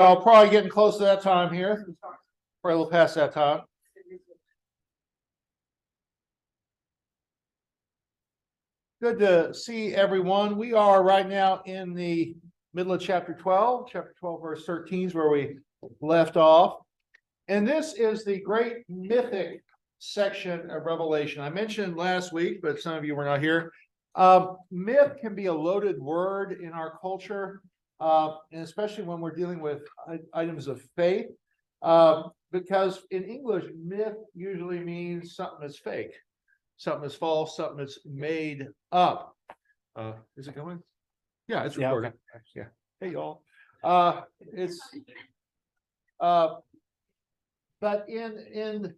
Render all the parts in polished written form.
Probably getting close to that time here. Probably a little past that time. Good to see everyone. We are right now in the middle of chapter 12. Chapter 12, verse 13 is where we left off. And this is the great mythic section of Revelation. I mentioned last week, but some of you were not here. Myth can be a loaded word in our culture, and especially when we're dealing with items of faith, because in English, myth usually means something that's fake, something that's false, something that's made up. Is it going? Yeah, it's recording. Yeah. Hey, y'all. But in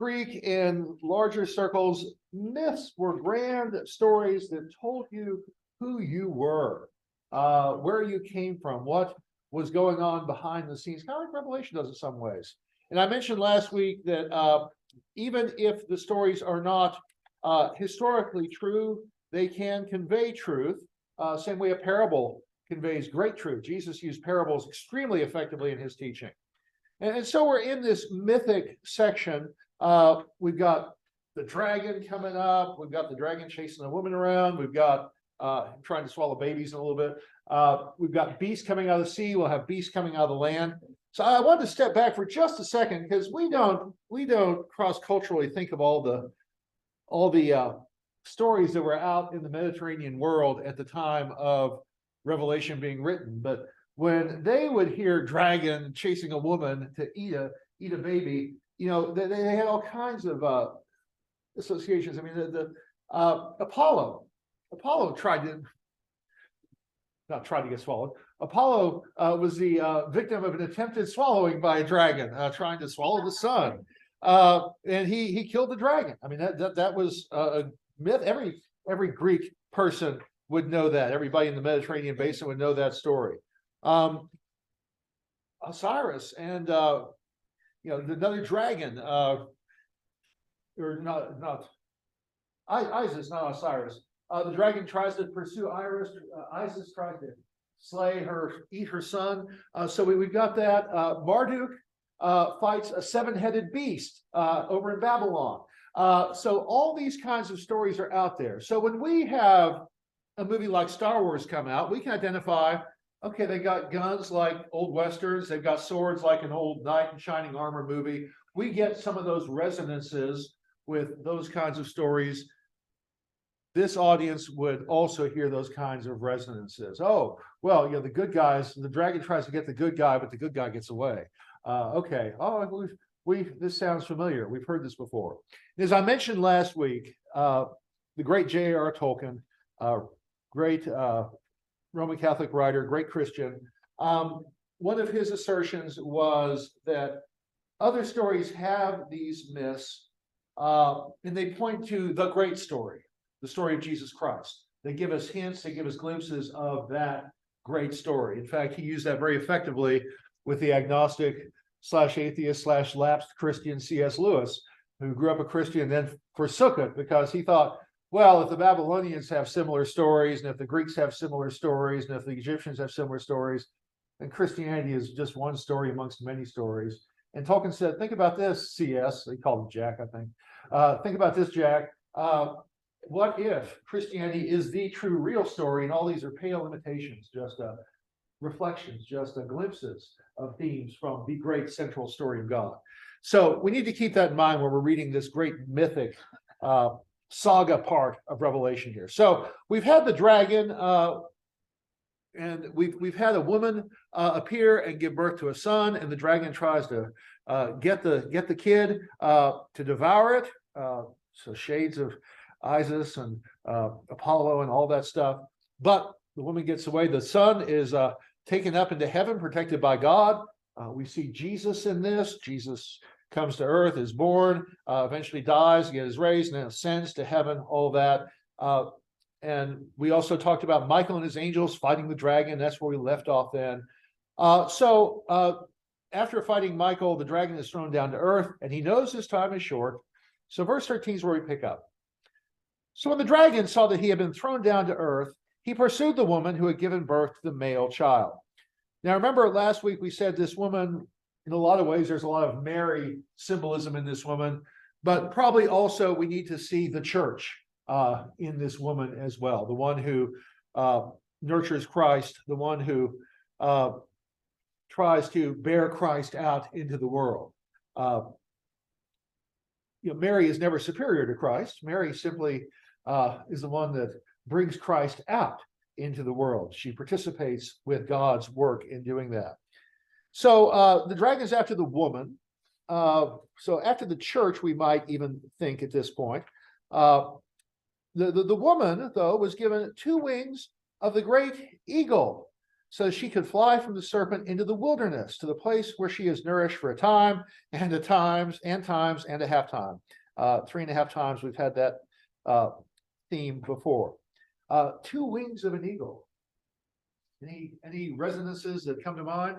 Greek and larger circles, myths were grand stories that told you who you were, where you came from, what was going on behind the scenes, kind of like Revelation does in some ways. And I mentioned last week that even if the stories are not historically true, they can convey truth. Same way a parable conveys great truth. Jesus used parables extremely effectively in his teaching. And so we're in this mythic section. We've got the dragon coming up. We've got the dragon chasing a woman around. We've got trying to swallow babies in a little bit. We've got beasts coming out of the sea. We'll have beasts coming out of the land. So I wanted to step back for just a second because we don't cross-culturally think of all the stories that were out in the Mediterranean world at the time of Revelation being written. But when they would hear dragon chasing a woman to eat a baby, you know, they had all kinds of associations. I mean, the Apollo tried to get swallowed. Apollo was the victim of an attempted swallowing by a dragon, trying to swallow the sun, and he killed the dragon. I mean, that was a myth. Every Greek person would know that. Everybody in the Mediterranean basin would know that story. Osiris and another dragon, or not Isis, not Osiris. The dragon tries to pursue Iris. Isis tries to slay her, eat her son. So we've got that. Marduk fights a seven-headed beast over in Babylon. So all these kinds of stories are out there. So when we have a movie like Star Wars come out, we can identify, okay, they got guns like old Westerns. They've got swords like an old knight in shining armor movie. We get some of those resonances with those kinds of stories. This audience would also hear those kinds of resonances. Oh, well, the good guys, the dragon tries to get the good guy, but the good guy gets away. Okay. Oh, this sounds familiar. We've heard this before. As I mentioned last week, the great J.R.R. Tolkien, great Roman Catholic writer, great Christian. One of his assertions was that other stories have these myths, and they point to the great story, the story of Jesus Christ. They give us hints, they give us glimpses of that great story. In fact, he used that very effectively with the agnostic/atheist/lapsed Christian C.S. Lewis, who grew up a Christian and then forsook it because he thought, well, if the Babylonians have similar stories, and if the Greeks have similar stories, and if the Egyptians have similar stories, then Christianity is just one story amongst many stories. And Tolkien said, think about this, C.S. They called him Jack, I think. Think about this, Jack. What if Christianity is the true real story, and all these are pale imitations, just reflections, just glimpses of themes from the great central story of God? So we need to keep that in mind when we're reading this great mythic saga part of Revelation here. So we've had the dragon, and we've had a woman appear and give birth to a son, and the dragon tries to get the kid to devour it. So shades of Isis and Apollo and all that stuff. But the woman gets away. The son is taken up into heaven, protected by God. We see Jesus in this. Jesus comes to earth, is born, eventually dies, is raised, and then ascends to heaven, all that. And we also talked about Michael and his angels fighting the dragon. That's where we left off then. So after fighting Michael, the dragon is thrown down to earth, and he knows his time is short. So verse 13 is where we pick up. So when the dragon saw that he had been thrown down to earth, he pursued the woman who had given birth to the male child. Now, remember last week we said this woman, in a lot of ways, there's a lot of Mary symbolism in this woman, but probably also we need to see the church in this woman as well. The one who nurtures Christ, the one who tries to bear Christ out into the world. Mary is never superior to Christ. Mary simply is the one that brings Christ out into the world. She participates with God's work in doing that. So the dragon is after the woman. So after the church, we might even think at this point. The woman, though, was given 2 wings of the great eagle, so she could fly from the serpent into the wilderness, to the place where she is nourished for a time, and a half time. 3.5 times we've had that theme before. 2 wings of an eagle. Any resonances that come to mind?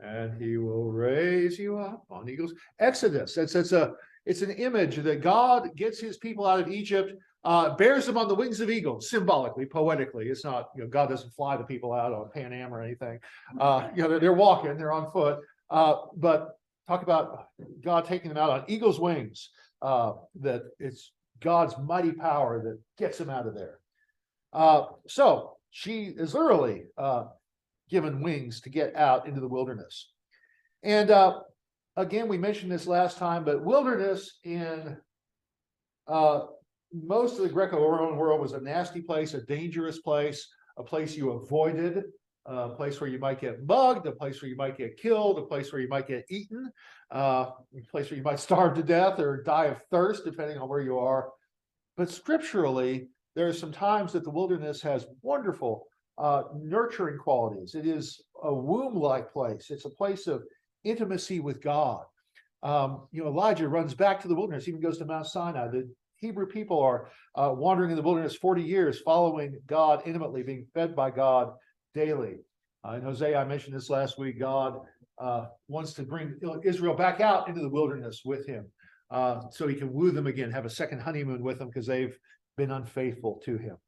And he will raise you up on eagles. Exodus. It's an image that God gets his people out of Egypt, bears them on the wings of eagles, symbolically, poetically. It's not, God doesn't fly the people out on Pan Am or anything. They're walking, they're on foot. But talk about God taking them out on eagle's wings. That it's God's mighty power that gets them out of there. So she is literally given wings to get out into the wilderness. And again, we mentioned this last time, but wilderness in most of the Greco-Roman world was a nasty place, a dangerous place, a place you avoided, a place where you might get mugged, a place where you might get killed, a place where you might get eaten, a place where you might starve to death or die of thirst, depending on where you are. But scripturally, there are some times that the wilderness has wonderful nurturing qualities. It is a womb-like place. It's a place of intimacy with God. Elijah runs back to the wilderness, even goes to Mount Sinai. The Hebrew people are wandering in the wilderness 40 years, following God intimately, being fed by God daily. In Hosea, I mentioned this last week, God wants to bring Israel back out into the wilderness with him so he can woo them again, have a second honeymoon with them because they've been unfaithful to him.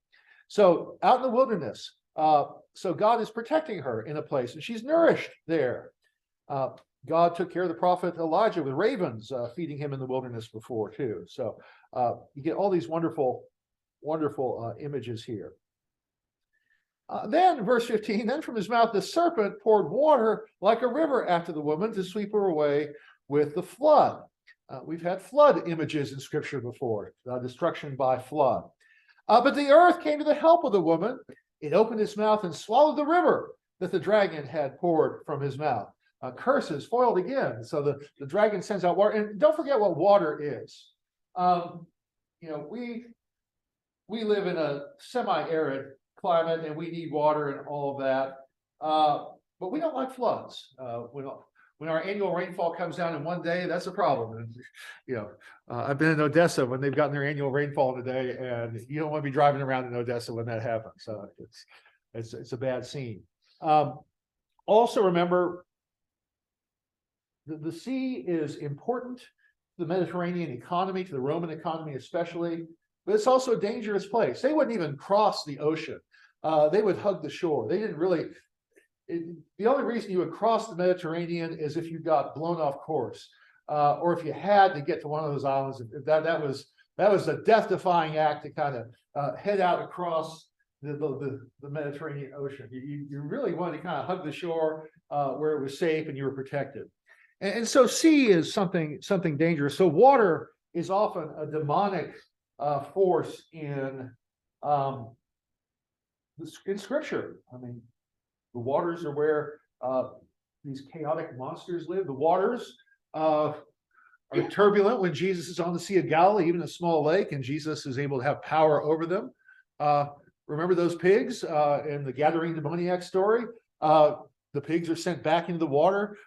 So out in the wilderness, so God is protecting her in a place, and she's nourished there. God took care of the prophet Elijah with ravens feeding him in the wilderness before too. So you get all these wonderful images here. Then verse 15, then from his mouth the serpent poured water like a river after the woman to sweep her away with the flood. We've had flood images in scripture before, destruction by flood. But the earth came to the help of the woman. It opened its mouth and swallowed the river that the dragon had poured from his mouth. Curses foiled again. So the dragon sends out water. And don't forget what water is. We live in a semi-arid climate and we need water and all of that. But we don't like floods. When our annual rainfall comes down in one day, that's a problem. And, I've been in Odessa when they've gotten their annual rainfall today, and you don't want to be driving around in Odessa when that happens. So it's a bad scene. Also remember, the sea is important to the Mediterranean economy, to the Roman economy especially, but it's also a dangerous place. They wouldn't even cross the ocean. They would hug the shore. They didn't really. The only reason you would cross the Mediterranean is if you got blown off course, or if you had to get to one of those islands. That was a death-defying act to kind of head out across the Mediterranean Ocean. You really wanted to kind of hug the shore where it was safe and you were protected. And so sea is something dangerous. So water is often a demonic force in Scripture. I mean, the waters are where these chaotic monsters live. The waters are turbulent when Jesus is on the Sea of Galilee, even a small lake, and Jesus is able to have power over them. Remember those pigs in the Gadarene demoniac story? The pigs are sent back into the water.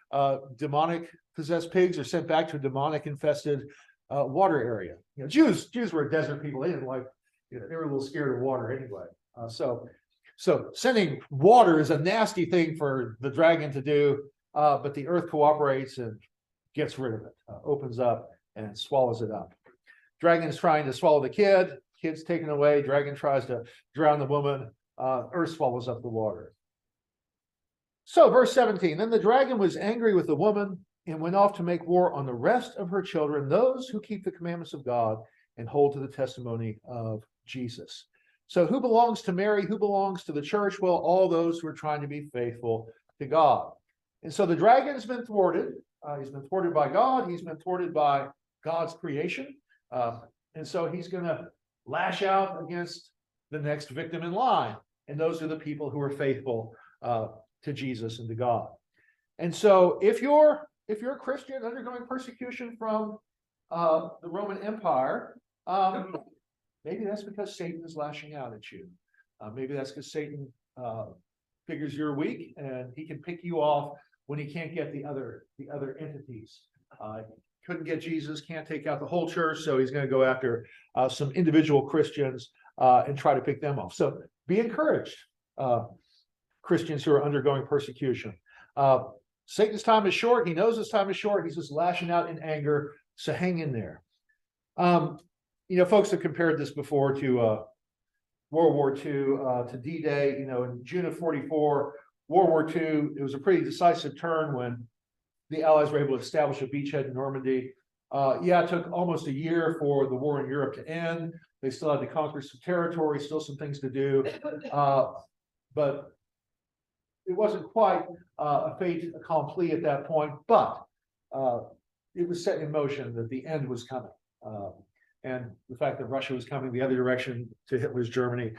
Demonic possessed pigs are sent back to a demonic infested water area. Jews were desert people. They didn't like, they were a little scared of water anyway. So sending water is a nasty thing for the dragon to do, but the earth cooperates and gets rid of it, opens up and swallows it up. Dragon is trying to swallow the kid's taken away. Dragon tries to drown the woman. Earth swallows up the water. So, verse 17, then the dragon was angry with the woman and went off to make war on the rest of her children, those who keep the commandments of God and hold to the testimony of Jesus. So, who belongs to Mary? Who belongs to the church? Well, all those who are trying to be faithful to God. And so the dragon's been thwarted. He's been thwarted by God. He's been thwarted by God's creation. And so he's going to lash out against the next victim in line. And those are the people who are faithful to Jesus and to God. And so if you're a Christian undergoing persecution from the Roman Empire, maybe that's because Satan is lashing out at you. Maybe that's because Satan figures you're weak and he can pick you off when he can't get the other entities. Couldn't get Jesus, can't take out the whole church, so he's going to go after some individual Christians and try to pick them off. So be encouraged, Christians who are undergoing persecution. Satan's time is short. He knows his time is short. He's just lashing out in anger. So hang in there. Folks have compared this before to World War II, to D-Day. In June of 44, World War II, it was a pretty decisive turn when the Allies were able to establish a beachhead in Normandy. It took almost a year for the war in Europe to end. They still had to conquer some territory, still some things to do. But it wasn't quite a fait accompli at that point, but it was set in motion that the end was coming. And the fact that Russia was coming the other direction to Hitler's Germany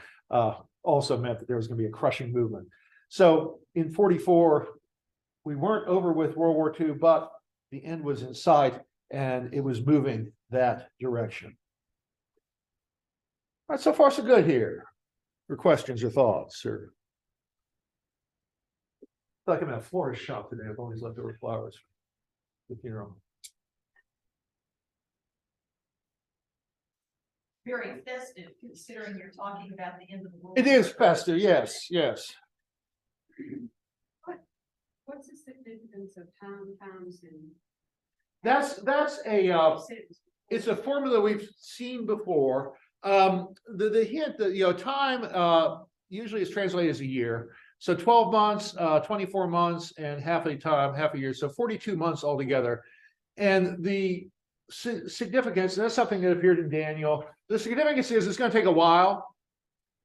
also meant that there was going to be a crushing movement. So in 44, we weren't over with World War II, but the end was in sight and it was moving that direction. All right, so far so good here. For questions or thoughts, or I feel like I'm at a florist shop today. I've always leftover flowers for the funeral. Very festive, considering you're talking about the end of the world. It is festive, yes. What's the significance of pounds and? That's it's a formula we've seen before. The hint, time usually is translated as a year. So 12 months, 24 months, and half a year. So 42 months altogether. And the significance, and that's something that appeared in Daniel. The significance is it's going to take a while,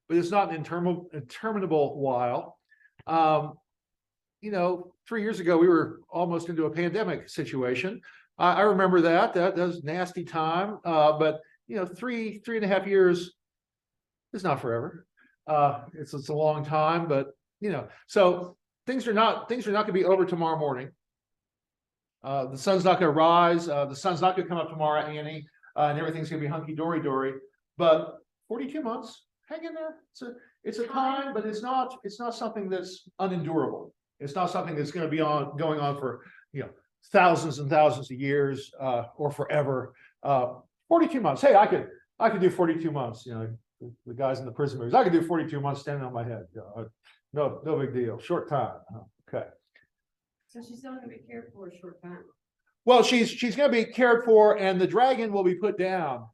but it's not an interminable while. 3 years ago, we were almost into a pandemic situation. I remember that was nasty time. But 3.5 years is not forever. It's a long time, but so things are not going to be over tomorrow morning. The sun's not going to rise. The sun's not going to come up tomorrow, Annie, and everything's going to be hunky dory. But 42 months, hang in there. It's a time, but it's not something that's unendurable. It's not something that's going to be going on for thousands and thousands of years or forever. 42 months. Hey, I could do 42 months. The guys in the prison movies. I could do 42 months standing on my head. No big deal. Short time. Okay. So she's not going to be cared for a short time. Well, she's going to be cared for, and the dragon will be put down.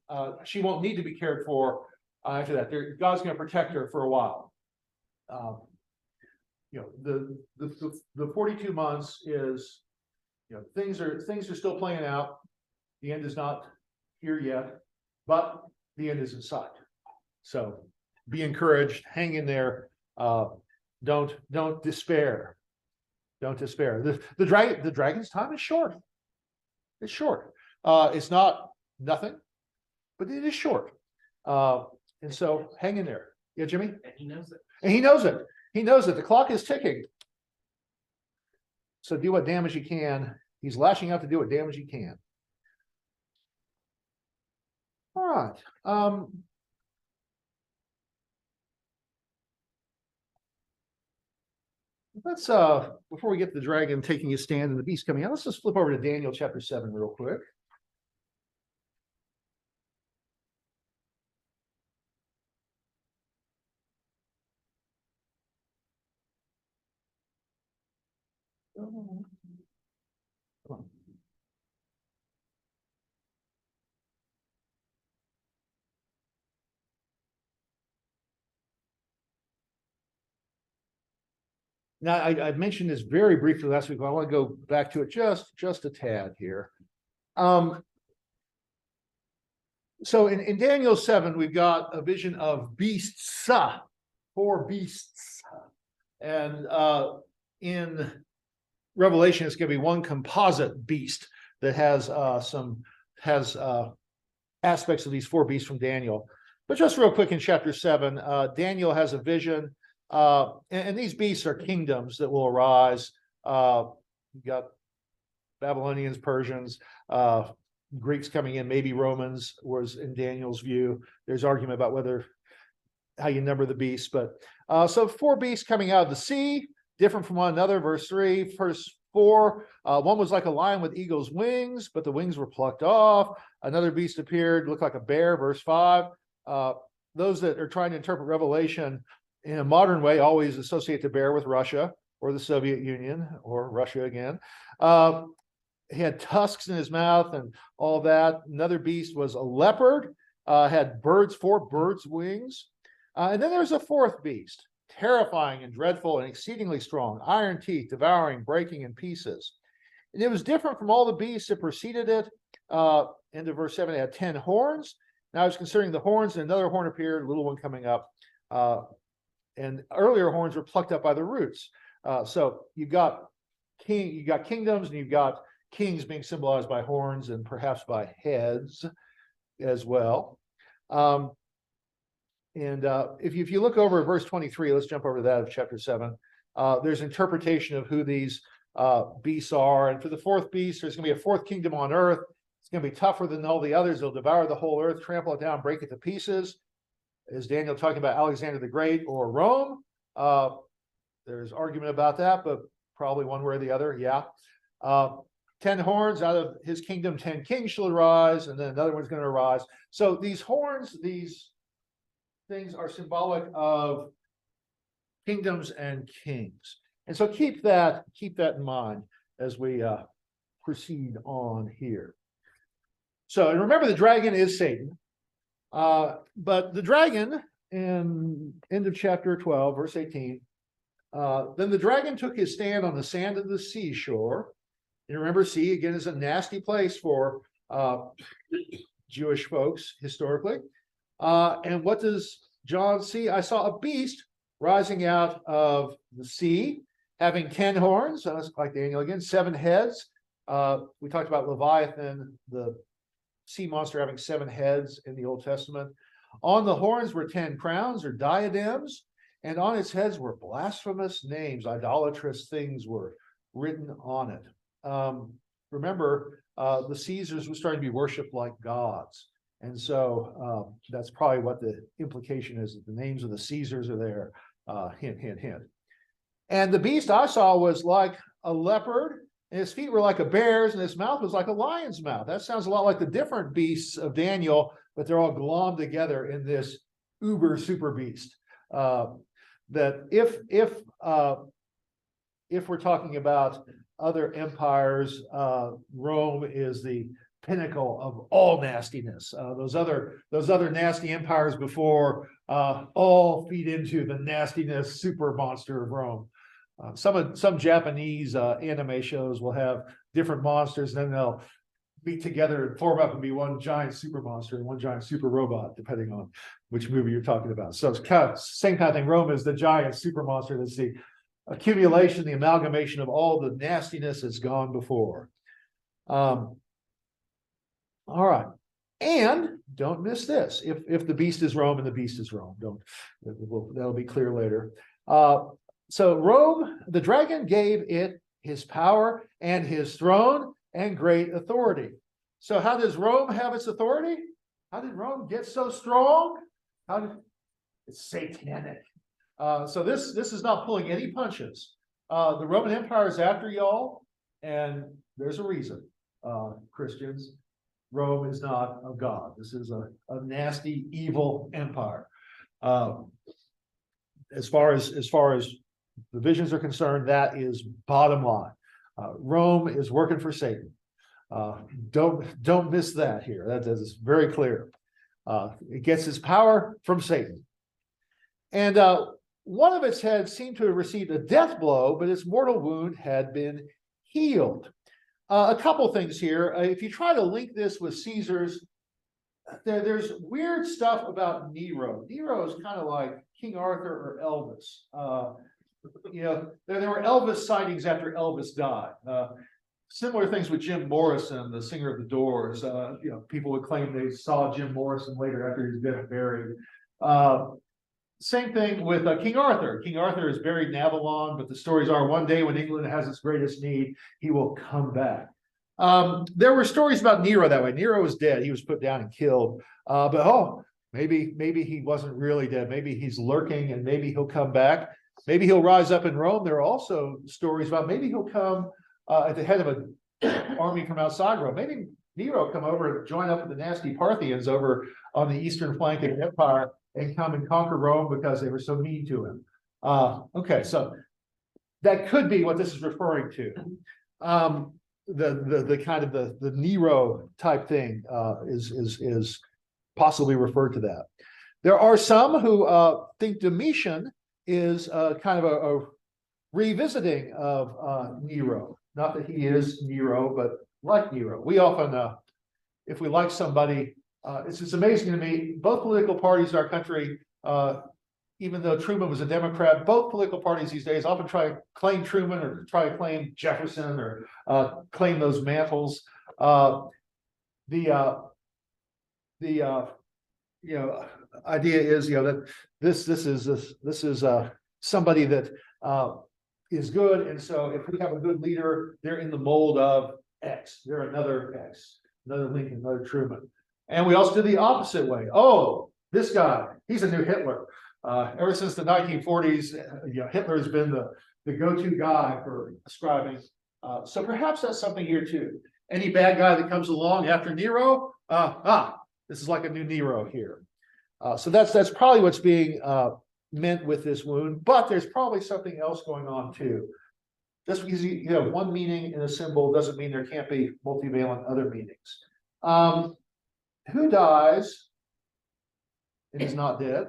She won't need to be cared for after that. God's going to protect her for a while. The 42 months is, things are still playing out. The end is not here yet, but the end is in sight. So be encouraged. Hang in there. Don't despair. Don't despair. The dragon's time is short. It's short. It's not nothing, but it is short. And so hang in there. Yeah, Jimmy? And he knows it. And he knows it. He knows it. The clock is ticking. So do what damage you can. He's lashing out to do what damage he can. All right. Let's before we get to the dragon taking his stand and the beast coming out, let's just flip over to Daniel chapter 7 real quick. Come on. Now, I mentioned this very briefly last week, but I want to go back to it just a tad here. So in Daniel 7, we've got a vision of beasts, 4 beasts. And in Revelation, it's going to be one composite beast that has aspects of these 4 beasts from Daniel. But just real quick in chapter 7, Daniel has a vision, and these beasts are kingdoms that will arise. You've got Babylonians, Persians, Greeks coming in, maybe Romans was in Daniel's view. There's argument about how you number the beasts, but so 4 beasts coming out of the sea, different from one another. Verse 3, verse 4, one was like a lion with eagle's wings, but the wings were plucked off. Another beast appeared, looked like a bear. Verse 5, those that are trying to interpret Revelation in a modern way always associate the bear with Russia or the Soviet Union or Russia again. He had tusks in his mouth and all that. Another beast was a leopard, had 4 birds' wings. And then there's a 4th beast, terrifying and dreadful and exceedingly strong, iron teeth, devouring, breaking in pieces. And it was different from all the beasts that preceded it. Into verse 7, it had 10 horns. Now I was considering the horns, and another horn appeared, a little one coming up. And earlier horns were plucked up by the roots. So you've got kingdoms, and you've got kings being symbolized by horns and perhaps by heads as well. If you look over at verse 23, let's jump over to that of chapter 7. There's interpretation of who these beasts are. And for the 4th beast, there's going to be a 4th kingdom on earth. It's going to be tougher than all the others. They'll devour the whole earth, trample it down, break it to pieces. Is Daniel talking about Alexander the Great or Rome? There's argument about that, but probably one way or the other. Yeah. 10 horns, out of his kingdom, 10 kings shall arise, and then another one's going to arise. So these horns, these things are symbolic of kingdoms and kings. And so keep that in mind as we proceed on here. So, and remember, the dragon is Satan. But the dragon, in end of chapter 12, verse 18, then the dragon took his stand on the sand of the seashore. And remember, sea, again, is a nasty place for Jewish folks historically. And what does John see? I saw a beast rising out of the sea, having 10 horns, like Daniel again, 7 heads. We talked about Leviathan, the sea monster, having 7 heads in the Old Testament. On the horns were 10 crowns or diadems, and on its heads were blasphemous names. Idolatrous things were written on it. Remember, the Caesars were starting to be worshipped like gods. And so that's probably what the implication is, that the names of the Caesars are there. Hint, hint, hint. And the beast I saw was like a leopard, and his feet were like a bear's, and his mouth was like a lion's mouth. That sounds a lot like the different beasts of Daniel, but they're all glommed together in this uber super beast. That if we're talking about other empires, Rome is the pinnacle of all nastiness. Those other nasty empires before all feed into the nastiness super monster of Rome. Some Japanese anime shows will have different monsters, and then they'll meet together and form up and be one giant super monster and one giant super robot, depending on which movie you're talking about. So it's same kind of thing. Rome is the giant super monster. That's the accumulation, the amalgamation of all the nastiness that's gone before. All right. And don't miss this. If the beast is Rome and the beast is Rome, that'll be clear later. So Rome, the dragon gave it his power and his throne and great authority. So how does Rome have its authority? How did Rome get so strong? It's satanic. So this is not pulling any punches. The Roman Empire is after y'all, and there's a reason. Christians, Rome is not of God. This is a nasty, evil empire. As far as the visions are concerned, that is bottom line. Rome is working for Satan. Don't miss that here. That is very clear. It gets its power from Satan. And one of its heads seemed to have received a death blow, but its mortal wound had been healed. A couple things here. If you try to link this with Caesar's, there's weird stuff about Nero. Nero is kind of like King Arthur or Elvis. There were Elvis sightings after Elvis died. Similar things with Jim Morrison, the singer of the Doors. People would claim they saw Jim Morrison later after he's been buried. Same thing with King Arthur. King Arthur is buried in Avalon, but the stories are one day when England has its greatest need, he will come back. There were stories about Nero that way. Nero was dead. He was put down and killed. Maybe he wasn't really dead. Maybe he's lurking and maybe he'll come back. Maybe he'll rise up in Rome. There are also stories about maybe he'll come at the head of an army from outside Rome. Maybe Nero come over and join up with the nasty Parthians over on the eastern flank of the empire and come and conquer Rome because they were so mean to him. Okay, so that could be what this is referring to. The kind of the Nero type thing is possibly referred to that. There are some who think Domitian is kind of a revisiting of Nero. Not that he is Nero, but like Nero. We often, if we like somebody, it's just amazing to me, both political parties in our country, even though Truman was a Democrat, both political parties these days often try to claim Truman or try to claim Jefferson or claim those mantles. The idea is that this is somebody that is good, and so if we have a good leader, they're in the mold of X. They're another X, another Lincoln, another Truman. And we also do the opposite way. Oh, this guy, he's a new Hitler. Ever since the 1940s, Hitler has been the go-to guy for ascribing. So perhaps that's something here too. Any bad guy that comes along after Nero, this is like a new Nero here. So that's probably what's being meant with this wound, but there's probably something else going on too. Just because you have one meaning in a symbol doesn't mean there can't be multivalent other meanings. Who dies and is not dead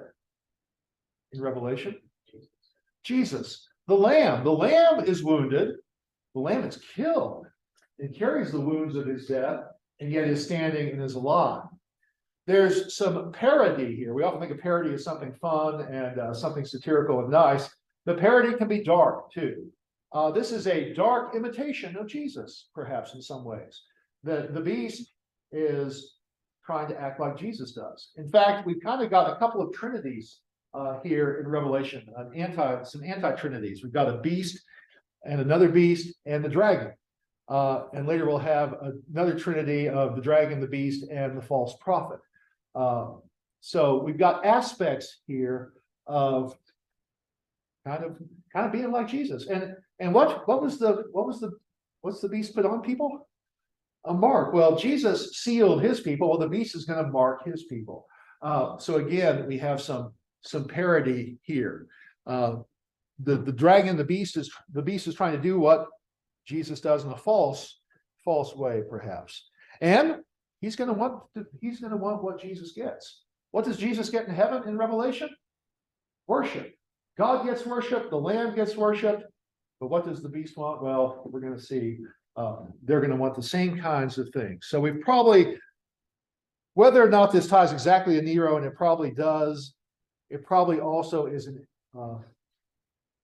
in Revelation? Jesus. The Lamb. The Lamb is wounded. The Lamb is killed. It carries the wounds of his death, and yet is standing and is alive. There's some parody here. We often think of parody as something fun and something satirical and nice. The parody can be dark too. This is a dark imitation of Jesus, perhaps in some ways. The beast is trying to act like Jesus does. In fact, we've kind of got a couple of trinities here in Revelation, some anti-trinities. We've got a beast and another beast and the dragon. And later we'll have another trinity of the dragon, the beast, and the false prophet. So we've got aspects here of kind of being like Jesus. And what's the beast put on people? A mark. Well, Jesus sealed his people. Well, the beast is going to mark his people. So again, we have some parody here. The dragon, the beast is trying to do what Jesus does in a false way, perhaps. And he's going to want what Jesus gets. What does Jesus get in heaven in Revelation? Worship. God gets worship. The Lamb gets worship. But what does the beast want? Well, we're going to see. They're going to want the same kinds of things. So we've probably, whether or not this ties exactly to Nero, and it probably does, it probably also is an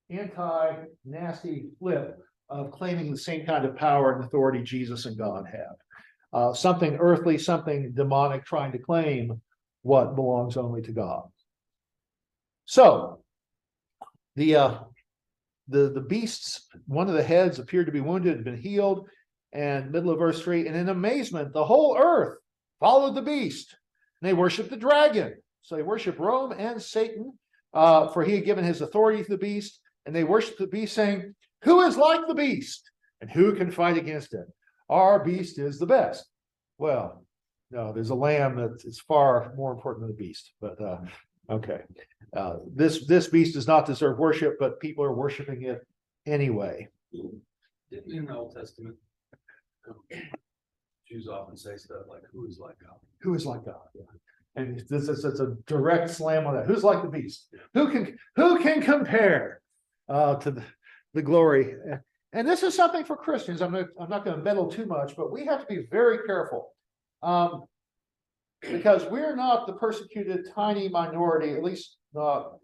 anti-nasty flip of claiming the same kind of power and authority Jesus and God have. Something earthly, something demonic, trying to claim what belongs only to God. So the beasts, one of the heads appeared to be wounded, had been healed, and middle of verse 3, and in amazement, the whole earth followed the beast, and they worshiped the dragon. So they worship Rome and Satan, for he had given his authority to the beast, and they worshiped the beast, saying, "Who is like the beast, and who can fight against it? Our beast is the best." Well, no, there's a lamb that is far more important than the beast, but okay. This beast does not deserve worship, but people are worshiping it anyway. In the Old Testament, Jews often say stuff like, "Who is like God?" Who is like God? Yeah. And this is it's a direct slam on that. Who's like the beast? Who can compare to the glory? And this is something for Christians. I'm not going to meddle too much, but we have to be very careful. Because we're not the persecuted tiny minority, at least not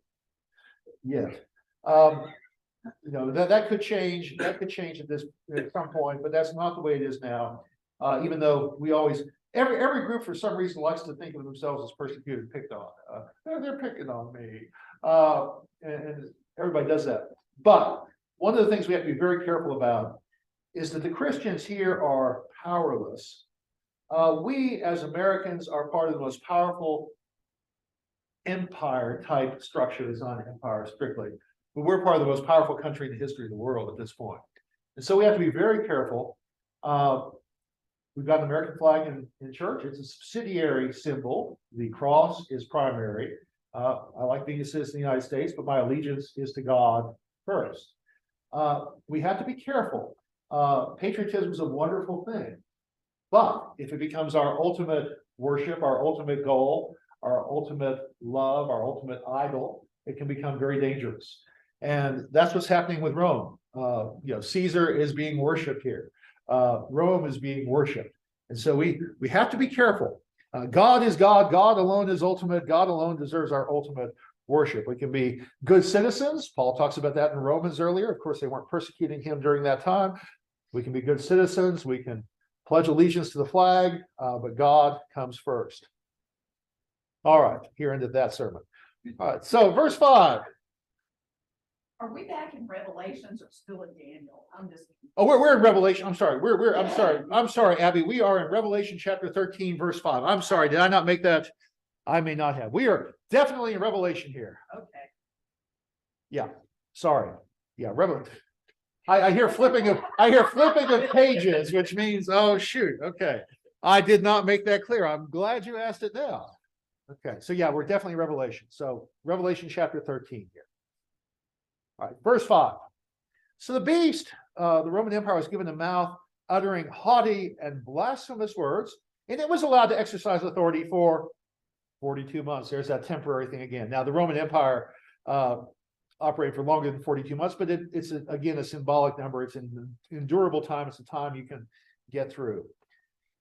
yet. That could change. That could change at some point, but that's not the way it is now. Even though we always every group for some reason likes to think of themselves as persecuted, picked on. They're picking on me, and everybody does that. But one of the things we have to be very careful about is that the Christians here are powerless. We as Americans are part of the most powerful empire type structure. It's not an empire strictly, but we're part of the most powerful country in the history of the world at this point. And so we have to be very careful. We've got an American flag in church. It's a subsidiary symbol. The cross is primary. I like being a citizen of the United States, but my allegiance is to God first. We have to be careful. Patriotism is a wonderful thing. But if it becomes our ultimate worship, our ultimate goal, our ultimate love, our ultimate idol, it can become very dangerous. And that's what's happening with Rome. Caesar is being worshipped here. Rome is being worshipped. And so we have to be careful. God is God. God alone is ultimate. God alone deserves our ultimate worship. We can be good citizens. Paul talks about that in Romans earlier. Of course, they weren't persecuting him during that time. We can be good citizens. We can pledge allegiance to the flag, but God comes first. All right, here ended that sermon. All right, so verse 5. Are we back in Revelations or still in Daniel? I'm just. Oh, we're in Revelation. I'm sorry. I'm sorry, Abby. We are in Revelation chapter 13, verse 5. I'm sorry. Did I not make that? I may not have. We are definitely in Revelation here. Okay. Yeah. Sorry. Yeah. I hear flipping of pages, which means, oh shoot. Okay. I did not make that clear. I'm glad you asked it now. Okay. So yeah, we're definitely in Revelation. So Revelation chapter 13 here. All right, verse 5. So the beast, the Roman Empire, was given a mouth uttering haughty and blasphemous words, and it was allowed to exercise authority for 42 months. There's that temporary thing again. Now, the Roman Empire operated for longer than 42 months, but it's again a symbolic number. It's an endurable time. It's a time you can get through.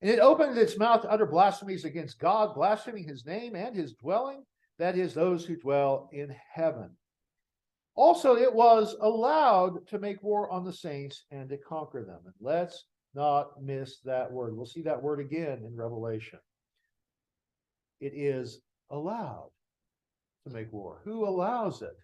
And it opened its mouth to utter blasphemies against God, blaspheming his name and his dwelling, that is, those who dwell in heaven. Also, it was allowed to make war on the saints and to conquer them. And let's not miss that word. We'll see that word again in Revelation. It is allowed to make war. Who allows it?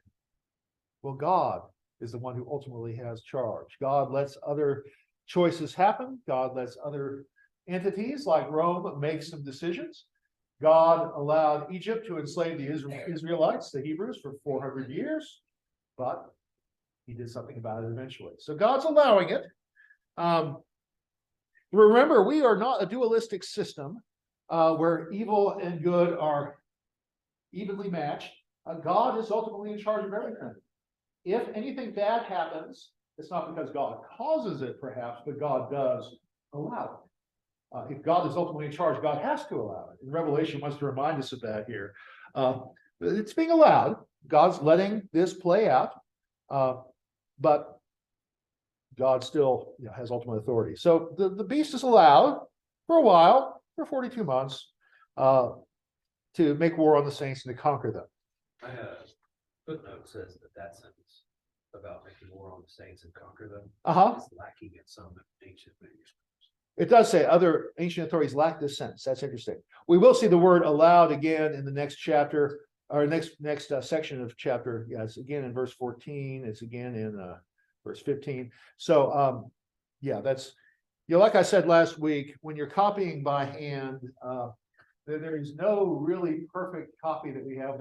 Well, God is the one who ultimately has charge. God lets other choices happen. God lets other entities like Rome make some decisions. God allowed Egypt to enslave the Israelites, the Hebrews, for 400 years. But he did something about it eventually. So God's allowing it. Remember, we are not a dualistic system where evil and good are evenly matched. God is ultimately in charge of everything. If anything bad happens, it's not because God causes it, perhaps, but God does allow it. If God is ultimately in charge, God has to allow it. And Revelation wants to remind us of that here. It's being allowed. God's letting this play out, but God still has ultimate authority. So the beast is allowed for a while, for 42 months, to make war on the saints and to conquer them. I had a footnote says that sentence about making war on the saints and conquer them is lacking in some ancient manuscripts. It does say other ancient authorities lack this sentence. That's interesting. We will see the word allowed again in the next chapter. Our next section of chapter, it's again in verse 14. It's again in verse 15. So, that's like I said last week, when you're copying by hand, there is no really perfect copy that we have.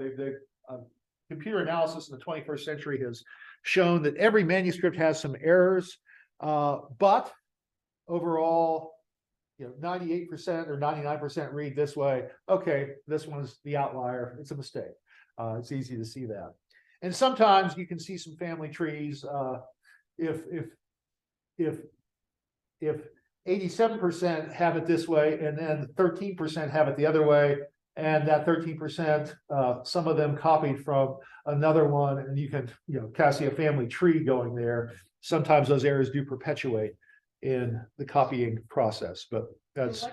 Computer analysis in the 21st century has shown that every manuscript has some errors, but overall, 98% or 99% read this way. Okay, this one's the outlier. It's a mistake. It's easy to see that. And sometimes you can see some family trees. If 87% have it this way, and then 13% have it the other way, And that 13%, some of them copied from another one, and you can, kind of see a family tree going there. Sometimes those errors do perpetuate in the copying process, but that's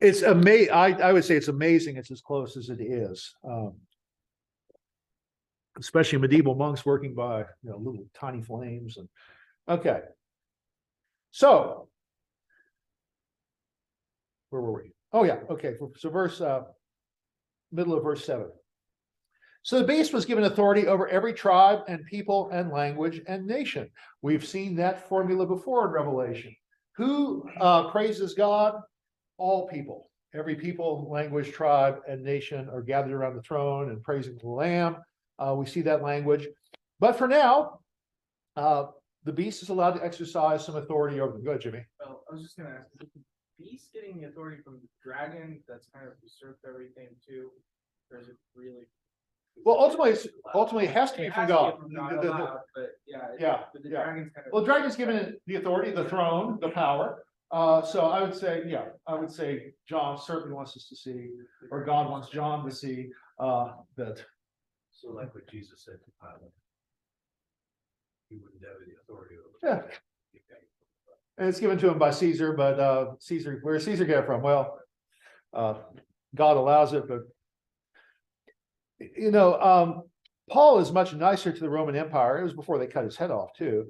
it's amazing. I would say it's amazing. It's as close as it is. Especially medieval monks working by little tiny flames. And okay, so where were we? Oh yeah, okay. So middle of verse 7. So the beast was given authority over every tribe and people and language and nation. We've seen that formula before in Revelation. Who praises God? All people. Every people, language, tribe, and nation are gathered around the throne and praising the Lamb. We see that language. But for now, the beast is allowed to exercise some authority over them. Go ahead, Jimmy. Well, I was just going to ask, is the beast getting the authority from the dragon that's kind of usurped everything too? Or is it really? Well, ultimately it has to be from God. But yeah, but the dragon's kind of. Well, the dragon's given it the authority, the throne, the power. So I would say John certainly wants us to see, or God wants John to see that. So like what Jesus said to Pilate, he wouldn't have the authority over. Yeah. And it's given to him by Caesar, but where does Caesar get it from? Well, God allows it, but Paul is much nicer to the Roman Empire. It was before they cut his head off too.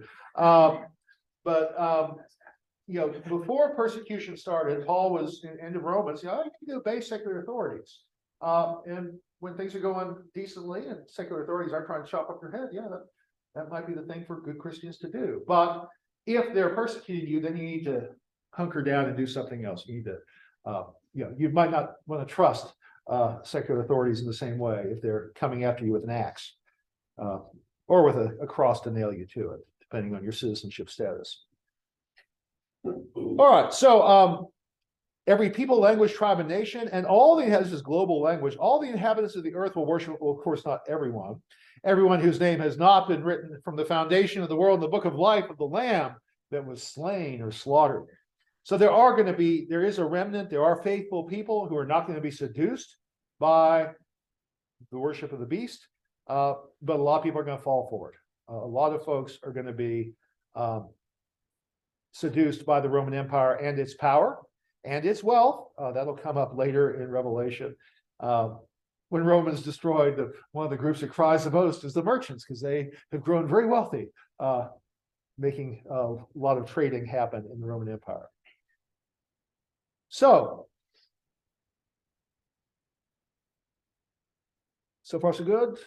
Before persecution started, Paul was in end of Romans. You can obey secular authorities, and when things are going decently and secular authorities aren't trying to chop up your head, that might be the thing for good Christians to do. But if they're persecuting you, then you need to hunker down and do something else. You need to, you might not want to trust secular authorities in the same way if they're coming after you with an axe or with a cross to nail you to it, depending on your citizenship status. All right, so every people, language, tribe, and nation, and all the this is global language. All the inhabitants of the earth will worship. Well, of course, not everyone. Everyone whose name has not been written from the foundation of the world in the book of life of the Lamb that was slain or slaughtered. So there is a remnant. There are faithful people who are not going to be seduced by the worship of the beast, but a lot of people are going to fall for it. A lot of folks are going to be seduced by the Roman Empire and its power and its wealth. That'll come up later in Revelation. When Romans destroyed, one of the groups that cries the most is the merchants, because they have grown very wealthy, making a lot of trading happen in the Roman Empire. So far so good.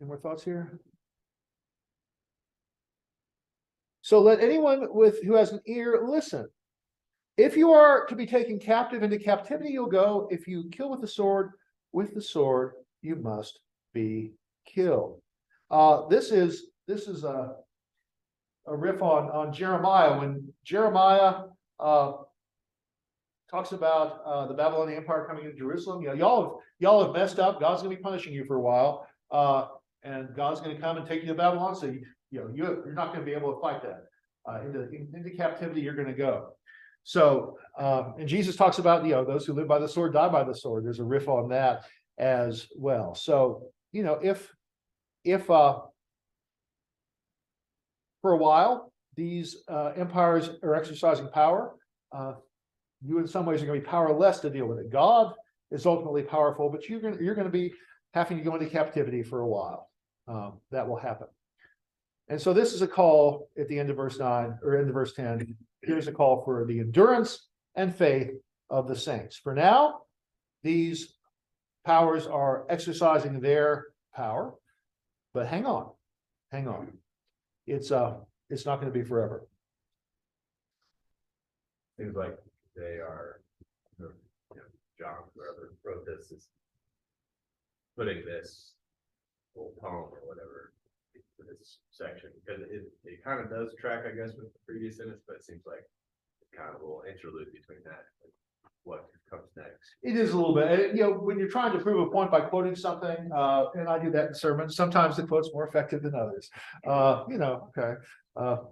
Any more thoughts here? So let anyone who has an ear listen. If you are to be taken captive into captivity, you'll go. If you kill with the sword you must be killed. This is a riff on Jeremiah, when Jeremiah talks about the Babylonian Empire coming into Jerusalem. Y'all have messed up. God's going to be punishing you for a while, and God's going to come and take you to Babylon. So you're not going to be able to fight that. Into captivity, you're going to go. So, and Jesus talks about, those who live by the sword die by the sword. There's a riff on that as well. So, if for a while these empires are exercising power, you in some ways are going to be powerless to deal with it. God is ultimately powerful, but you're going to be having to go into captivity for a while. That will happen. And so this is a call at the end of verse 9 or end of verse 10. Here's a call for the endurance and faith of the saints. For now, these powers are exercising their power, but hang on. It's not going to be forever. Seems like they are, John, whoever wrote this, is putting this whole poem or whatever into this section, because it kind of does track, I guess, with the previous sentence, but it seems like it's kind of a little interlude between that and what comes next. It is a little bit, when you're trying to prove a point by quoting something, and I do that in sermons, sometimes the quote's more effective than others. Okay. But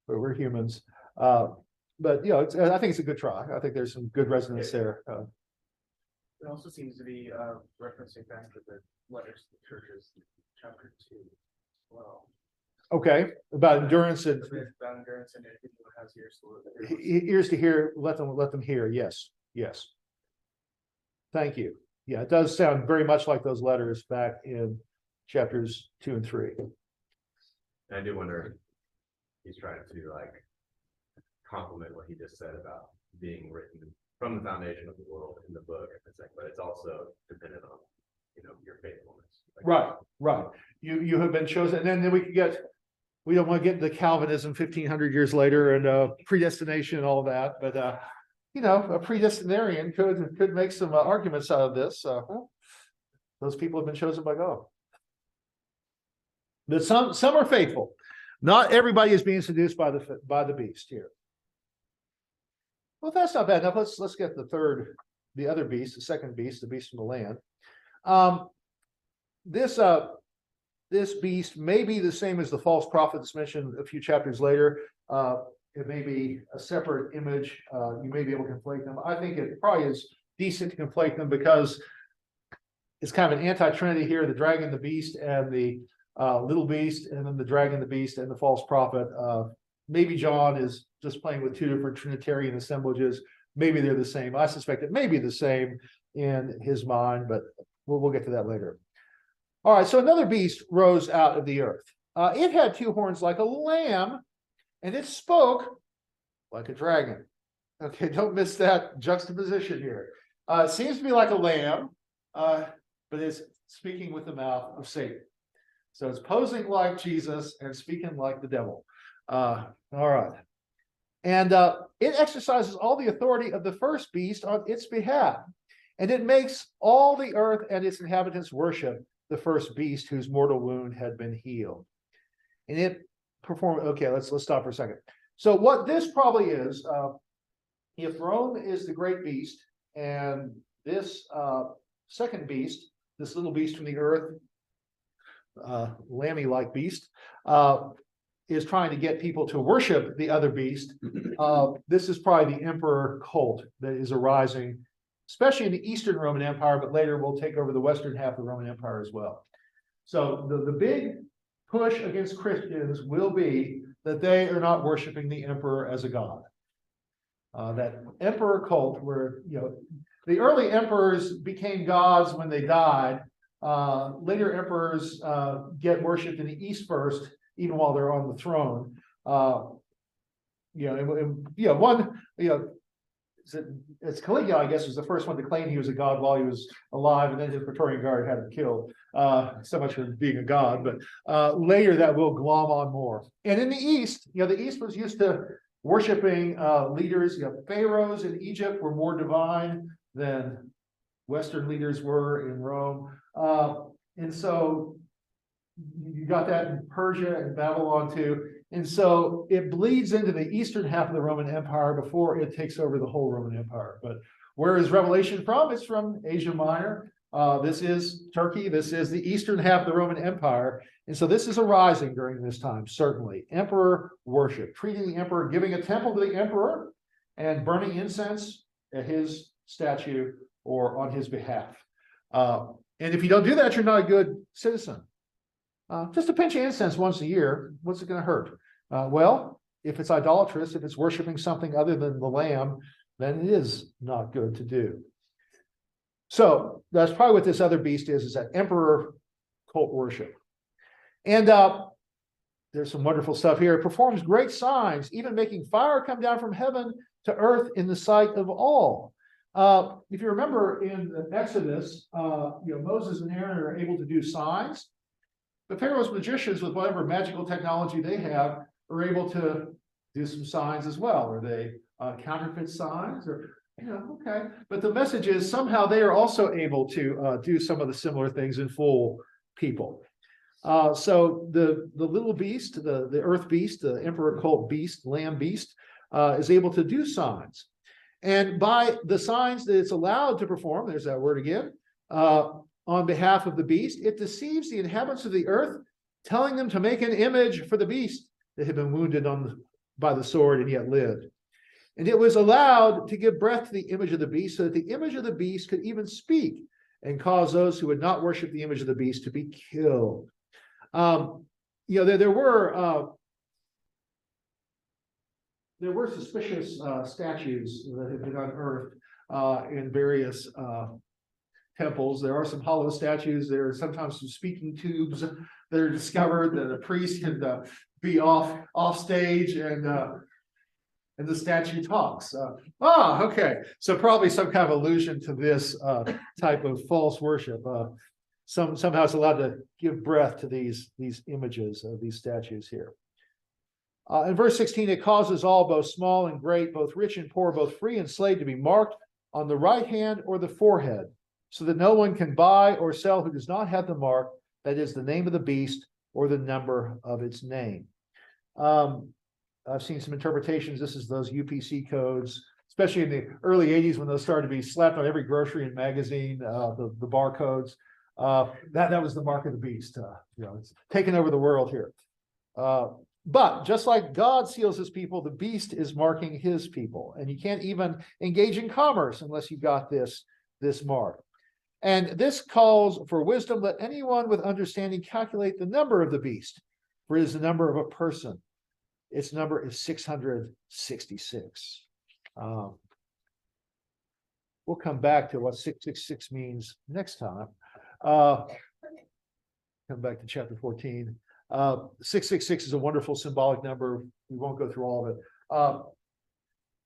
we're humans. But I think it's a good try. I think there's some good resonance there. It also seems to be referencing back to the letters to the churches, chapter 2 as well. Okay, about endurance and About endurance and anything that has ears to listen. ears to hear, let them hear. Yes, yes. Thank you. Yeah, it does sound very much like those letters back in chapters 2 and 3. And I do wonder if he's trying to like complement what he just said about being written from the foundation of the world in the book. It's like, but it's also dependent on, your faithfulness. Like, Right, right. You have been chosen, and then we don't want to get into Calvinism 1500 years later and predestination and all that, but a predestinarian could make some arguments out of this. Those people have been chosen by God. But some are faithful. Not everybody is being seduced by the beast here. Well, that's not bad enough. Let's get the other beast, the second beast, the beast from the land. This beast may be the same as the false prophet that's mentioned a few chapters later. It may be a separate image. You may be able to conflate them. I think it probably is decent to conflate them because it's kind of an anti-trinity here, the dragon, the beast, and the little beast, and then the dragon, the beast, and the false prophet. Maybe John is just playing with two different Trinitarian assemblages. Maybe they're the same. I suspect it may be the same in his mind, but we'll get to that later. All right, so another beast rose out of the earth. It had two horns like a lamb, and it spoke like a dragon. Okay, don't miss that juxtaposition here. It seems to be like a lamb, but it's speaking with the mouth of Satan. So it's posing like Jesus and speaking like the devil. All right. And it exercises all the authority of the first beast on its behalf. And it makes all the earth and its inhabitants worship the first beast whose mortal wound had been healed. And it performed, okay, let's stop for a second. So what this probably is, if Rome is the great beast, and this second beast, this little beast from the earth, lammy-like beast, is trying to get people to worship the other beast, this is probably the emperor cult that is arising, especially in the Eastern Roman Empire, but later will take over the Western half of the Roman Empire as well. So the big push against Christians will be that they are not worshiping the emperor as a god. That emperor cult where, the early emperors became gods when they died. Later emperors get worshipped in the East first, even while they're on the throne. It's Caligula, I guess, was the first one to claim he was a god while he was alive, and then his Praetorian Guard had him killed. So much for being a god, but later that will glom on more. And in the East, the East was used to worshiping leaders. Pharaohs in Egypt were more divine than Western leaders were in Rome. And so you got that in Persia and Babylon too. And so it bleeds into the eastern half of the Roman Empire before it takes over the whole Roman Empire. But where is Revelation from? It's from Asia Minor. This is Turkey. This is the eastern half of the Roman Empire. And so this is arising during this time, certainly. Emperor worship, treating the emperor, giving a temple to the emperor, and burning incense at his statue or on his behalf. And if you don't do that, you're not a good citizen. Just a pinch of incense once a year, what's it going to hurt? Well, if it's idolatrous, if it's worshiping something other than the lamb, then it is not good to do. So that's probably what this other beast is that emperor cult worship. And there's some wonderful stuff here. It performs great signs, even making fire come down from heaven to earth in the sight of all. If you remember in the Exodus, Moses and Aaron are able to do signs. The Pharaoh's magicians, with whatever magical technology they have, are able to do some signs as well. Are they counterfeit signs? Or okay. But the message is somehow they are also able to do some of the similar things and fool people. So the little beast, the earth beast, the emperor cult beast, lamb beast, is able to do signs. And by the signs that it's allowed to perform, there's that word again, on behalf of the beast, it deceives the inhabitants of the earth, telling them to make an image for the beast that had been wounded by the sword and yet lived. And it was allowed to give breath to the image of the beast, so that the image of the beast could even speak and cause those who would not worship the image of the beast to be killed. There were suspicious statues that had been unearthed in various temples. There are some hollow statues. There are sometimes some speaking tubes that are discovered that a priest can be off stage and the statue talks. Okay. So probably some kind of allusion to this type of false worship. Somehow it's allowed to give breath to these images of these statues here. In verse 16, it causes all, both small and great, both rich and poor, both free and slave, to be marked on the right hand or the forehead, so that no one can buy or sell who does not have the mark, that is, the name of the beast or the number of its name. I've seen some interpretations. This is those UPC codes, especially in the early 80s when those started to be slapped on every grocery and magazine, the barcodes. That was the mark of the beast. It's taken over the world here. But just like God seals his people, the beast is marking his people. And you can't even engage in commerce unless you got this mark. And this calls for wisdom. Let anyone with understanding calculate the number of the beast, for it is the number of a person. Its number is 666. We'll come back to what 666 means next time. Come back to chapter 14. 666 is a wonderful symbolic number. We won't go through all of it.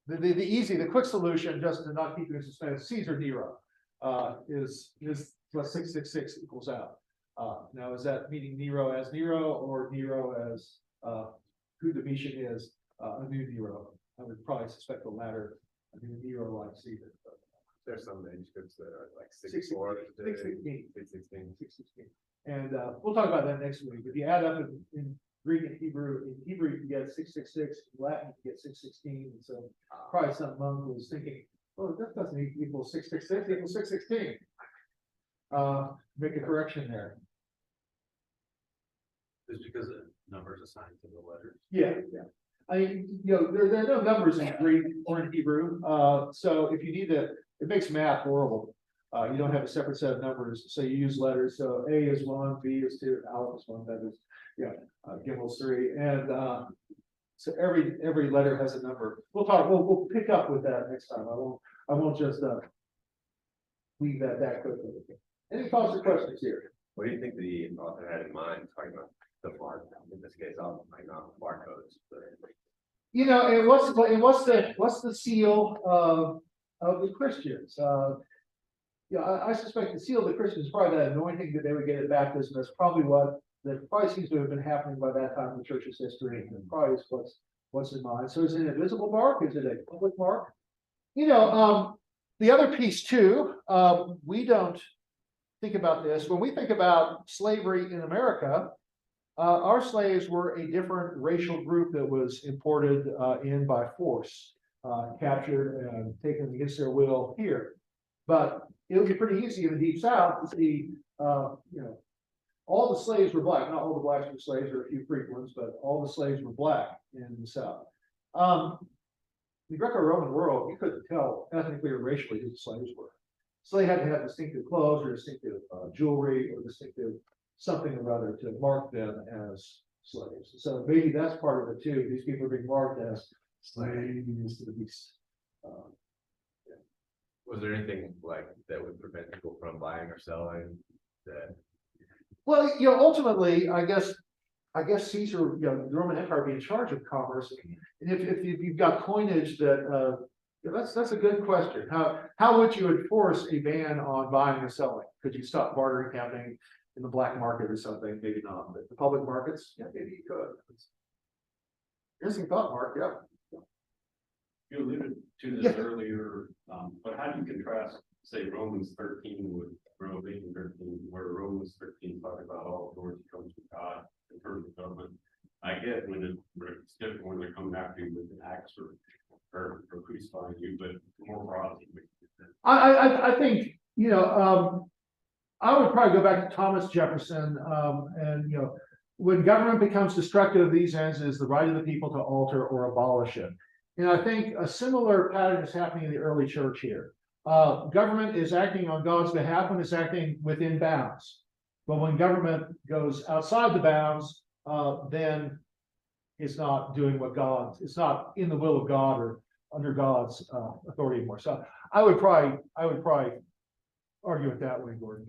The quick solution, just to not keep you in suspense, Caesar Nero is what 666 equals out. Now, is that meaning Nero as Nero, or Nero as who Domitian is, a new Nero? I would probably suspect the latter, a new Nero like Caesar. But There's some manuscripts that are like 64, 616. And we'll talk about that next week. If you add up in Greek and Hebrew, in Hebrew you can get 666, in Latin you can get 616. And so probably some monk was thinking, oh, that doesn't equal 666, it equals 616. Make a correction there. Just because the numbers assigned to the letters. Yeah. I mean, there are no numbers in Greek or in Hebrew. So if you need to, it makes math horrible. You don't have a separate set of numbers, so you use letters. So A is 1, B is 2, Aleph is 1, that is, Gimel is 3, and so every letter has a number. We'll pick up with that next time. I won't just leave that quickly. Any thoughts or questions here? What do you think the author had in mind talking about the mark? In this case, not barcodes, but And what's the seal of the Christians? I suspect the seal of the Christians is probably that anointing that they would get at baptism. That's probably that probably seems to have been happening by that time in the church's history, and probably is what's in mind. So is it an invisible mark? Is it a public mark? The other piece too, we don't think about this. When we think about slavery in America, our slaves were a different racial group that was imported in by force, captured and taken against their will here. But it would be pretty easy in the Deep South to see, all the slaves were black. Not all the blacks were slaves, or a few Greek ones, but all the slaves were black in the South. The Greco-Roman world, you couldn't tell ethnically or racially who the slaves were. So they had to have distinctive clothes or distinctive jewelry or distinctive something or other to mark them as slaves. So maybe that's part of it too. These people are being marked as slaves to the beast. was there anything like that would prevent people from buying or selling that? Well, ultimately, I guess Caesar, the Roman Empire, be in charge of commerce, and if you've got coinage that, that's a good question. How would you enforce a ban on buying or selling? Could you stop bartering happening in the black market or something? Maybe not, but the public markets, yeah, maybe you could. Interesting thought, Mark. Yeah. You alluded to this earlier, but how do you contrast, say, Romans 13 with Revelation 13, where Romans 13 talks about all authority comes from God in terms of government? I get when it's different when they're coming after you with an axe or crucifying you, but more broadly. I think, I would probably go back to Thomas Jefferson, and when government becomes destructive of these ends, it is the right of the people to alter or abolish it. And I think a similar pattern is happening in the early church here. Government is acting on God's behalf when it's acting within bounds. But when government goes outside the bounds, then it's not doing what it's not in the will of God or under God's authority anymore. So I would probably argue it that way, Gordon.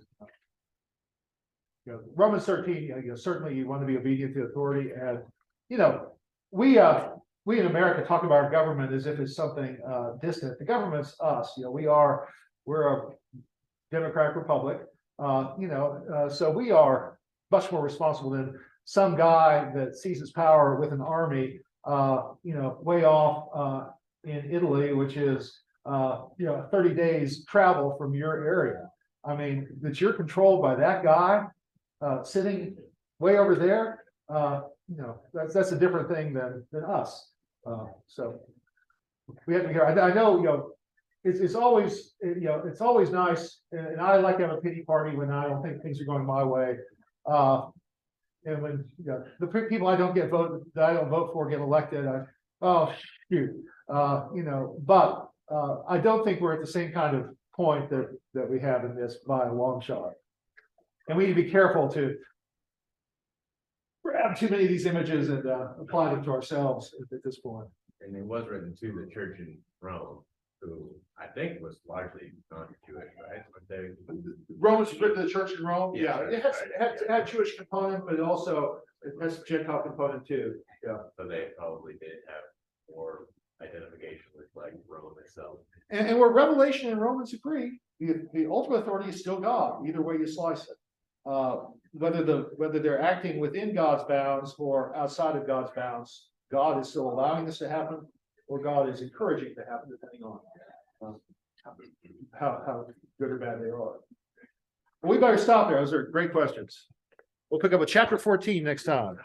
Romans 13, certainly you want to be obedient to authority, and we in America talk about our government as if it's something distant. The government's us. We're a democratic republic. So we are much more responsible than some guy that seizes power with an army, way off in Italy, which is 30 days travel from your area. I mean, that you're controlled by that guy sitting way over there. That's a different thing than us. So we have to hear. I know, it's always, it's always nice, and I like to have a pity party when I don't think things are going my way. And when the people I don't vote for get elected, shoot, but I don't think we're at the same kind of point that we have in this by a long shot. And we need to be careful to grab too many of these images and apply them to ourselves at this point. And it was written to the church in Rome, who I think was largely non-Jewish, right? But they, Romans was written to the church in Rome. Yeah, It had Jewish component, but it also it has a Gentile component too. Yeah. so they probably did have more identification with like Rome itself. And where Revelation and Romans agree, the ultimate authority is still God, either way you slice it. Whether they're acting within God's bounds or outside of God's bounds, God is still allowing this to happen, or God is encouraging it to happen, depending on how good or bad they are. We better stop there. Those are great questions. We'll pick up with chapter 14 next time.